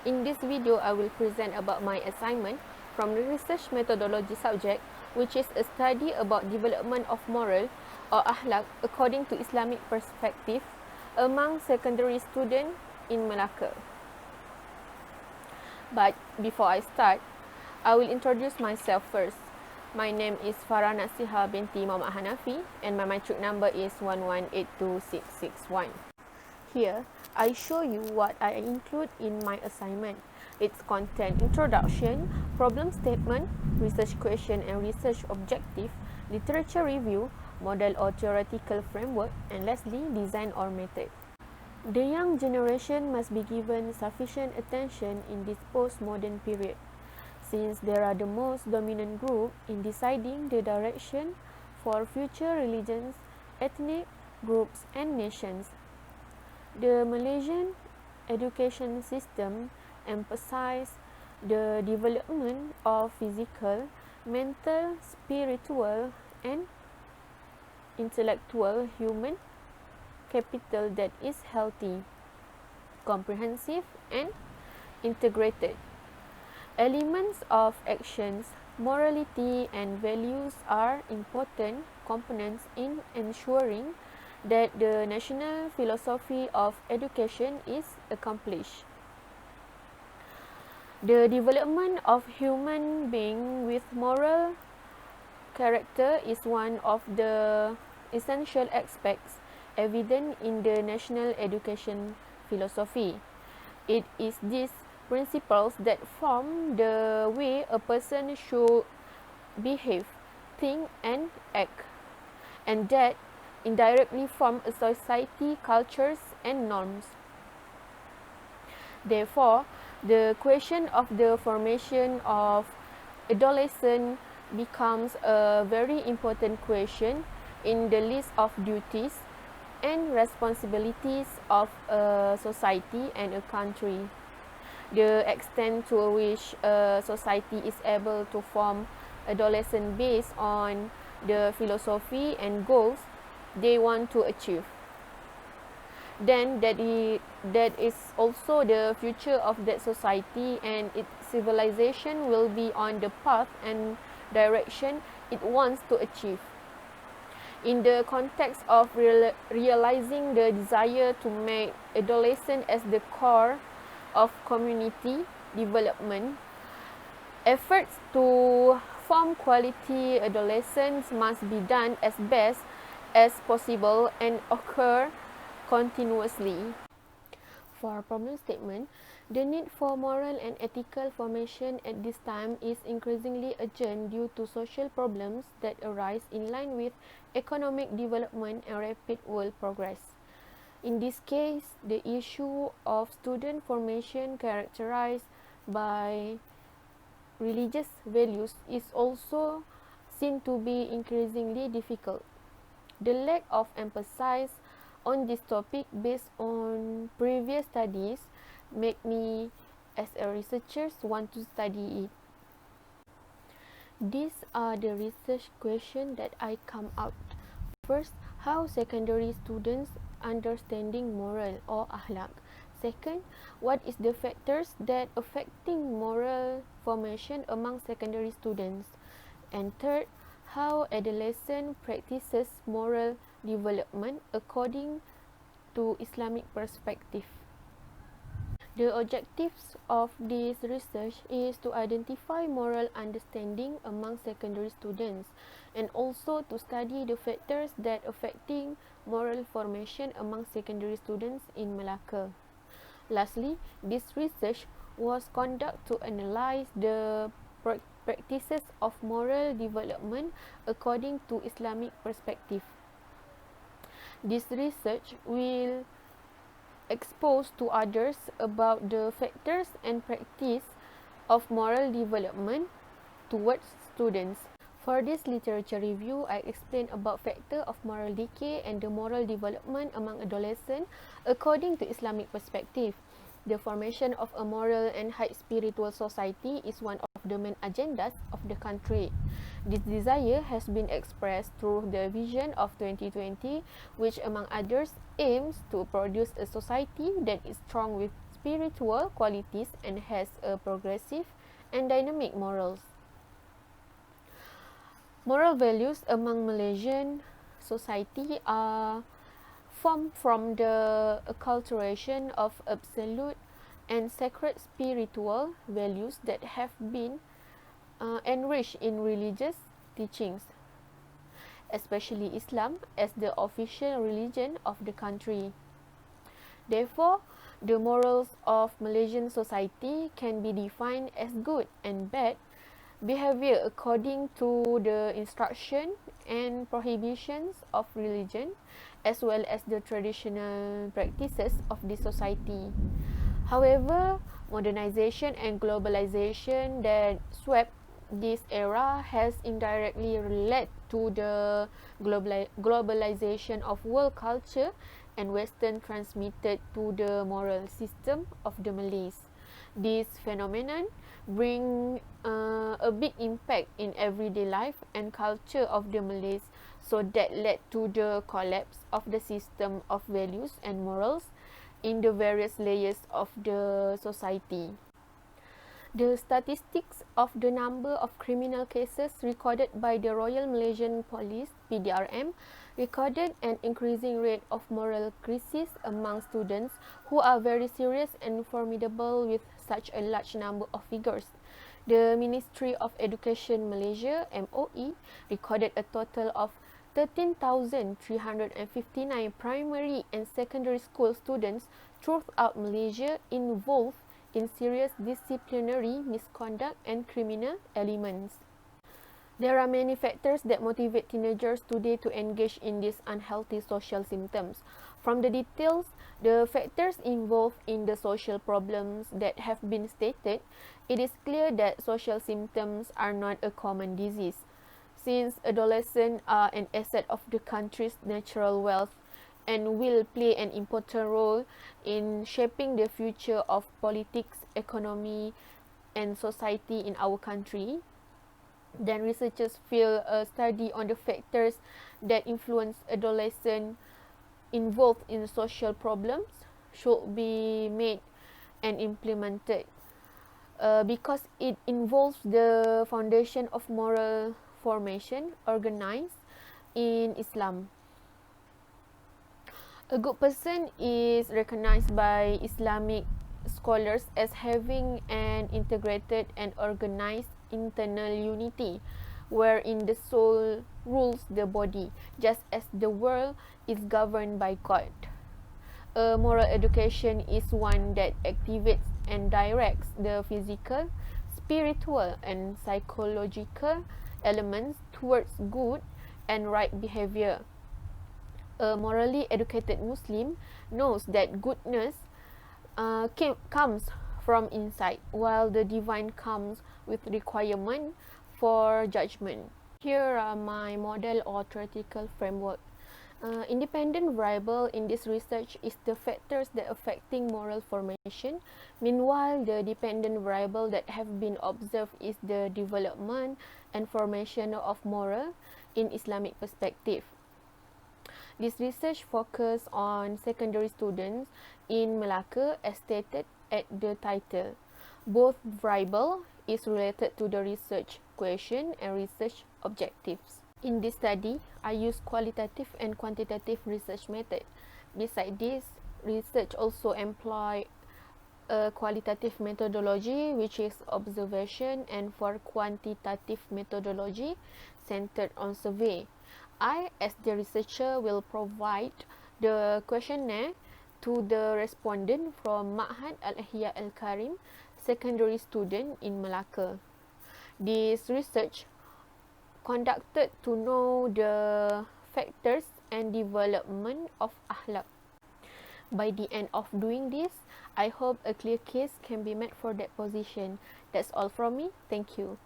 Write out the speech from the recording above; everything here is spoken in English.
In this video, I will present about my assignment from the research methodology subject, which is a study about development of moral or akhlak according to Islamic perspective among secondary students in Malacca. But before I start, I will introduce myself first. My name is Farah Nasiha binti Muhammad Hanafi and my matric number is 1182661. Here, I show you what I include in my assignment. Its content: introduction, problem statement, research question and research objective, literature review, model or theoretical framework, and lastly, design or method. The young generation must be given sufficient attention in this postmodern period, since they are the most dominant group in deciding the direction for future religions, ethnic groups, and nations. The Malaysian education system emphasizes the development of physical, mental, spiritual, and intellectual human capital that is healthy, comprehensive, and integrated. Elements of actions, morality, and values are important components in ensuring that the national philosophy of education is accomplished. The development of human being with moral character is one of the essential aspects evident in the national education philosophy. It is these principles that form the way a person should behave, think, and act, and that indirectly form a society, cultures, and norms. Therefore, the question of the formation of adolescent becomes a very important question in the list of duties and responsibilities of a society and a country. The extent to which a society is able to form adolescent based on the philosophy and goals they want to achieve, then that is also the future of that society, and its civilization will be on the path and direction it wants to achieve. In the context of realizing the desire to make adolescent as the core of community development, efforts to form quality adolescents must be done as best as possible and occur continuously. For problem statement, the need for moral and ethical formation at this time is increasingly urgent due to social problems that arise in line with economic development and rapid world progress. In this case, the issue of student formation characterized by religious values is also seen to be increasingly difficult. The lack of emphasis on this topic based on previous studies make me, as a researcher, want to study it. These are the research questions that I come out. First, how secondary students understanding moral or akhlak. Second, what is the factors that affecting moral formation among secondary students. And third, how adolescent practices moral development according to Islamic perspective. The objectives of this research is to identify moral understanding among secondary students and also to study the factors that affecting moral formation among secondary students in Malacca. Lastly, this research was conducted to analyze the practices of moral development according to Islamic perspective. This research will expose to others about the factors and practice of moral development towards students. For this literature review, I explain about factor of moral decay and the moral development among adolescents according to Islamic perspective. The formation of a moral and high spiritual society is one of the main agendas of the country. This desire has been expressed through the Vision of 2020, which among others aims to produce a society that is strong with spiritual qualities and has a progressive and dynamic morals. Moral values among Malaysian society are formed from the acculturation of absolute and sacred spiritual values that have been enriched in religious teachings, especially Islam as the official religion of the country. Therefore, the morals of Malaysian society can be defined as good and bad behavior according to the instruction and prohibitions of religion, as well as the traditional practices of the society. However, modernization and globalization that swept this era has indirectly led to the globalization of world culture and Western transmitted to the moral system of the Malays. This phenomenon bring a big impact in everyday life and culture of the Malays, so that led to the collapse of the system of values and morals in the various layers of the society. The statistics of the number of criminal cases recorded by the Royal Malaysian Police (PDRM) recorded an increasing rate of moral crisis among students who are very serious and formidable with such a large number of figures. The Ministry of Education Malaysia (MOE) recorded a total of 13,359 primary and secondary school students throughout Malaysia involved in serious disciplinary misconduct and criminal elements. There are many factors that motivate teenagers today to engage in these unhealthy social symptoms. From the details, the factors involved in the social problems that have been stated, it is clear that social symptoms are not a common disease. Since adolescents are an asset of the country's natural wealth and will play an important role in shaping the future of politics, economy, and society in our country, then researchers feel a study on the factors that influence adolescents involved in social problems should be made and implemented because it involves the foundation of moral formation organized in Islam. A good person is recognized by Islamic scholars as having an integrated and organized internal unity, wherein the soul rules the body, just as the world is governed by God. A moral education is one that activates and directs the physical, spiritual, and psychological elements towards good and right behavior. A morally educated Muslim knows that goodness comes from inside, while the divine comes with requirement for judgment. Here are my model or theoretical framework. Independent variable in this research is the factors that affecting moral formation. Meanwhile, the dependent variable that have been observed is the development and formation of moral in Islamic perspective. This research focus on secondary students in Malacca as stated at the title. Both variable is related to the research question and research objectives. In this study, I use qualitative and quantitative research method. Besides this, research also employ a qualitative methodology, which is observation, and for quantitative methodology centered on survey. I, as the researcher, will provide the questionnaire to the respondent from Ma'had Al-Ihya Al-Karim, secondary student in Malacca. This research conducted to know the factors and development of akhlaq. By the end of doing this, I hope a clear case can be made for that position. That's all from me. Thank you.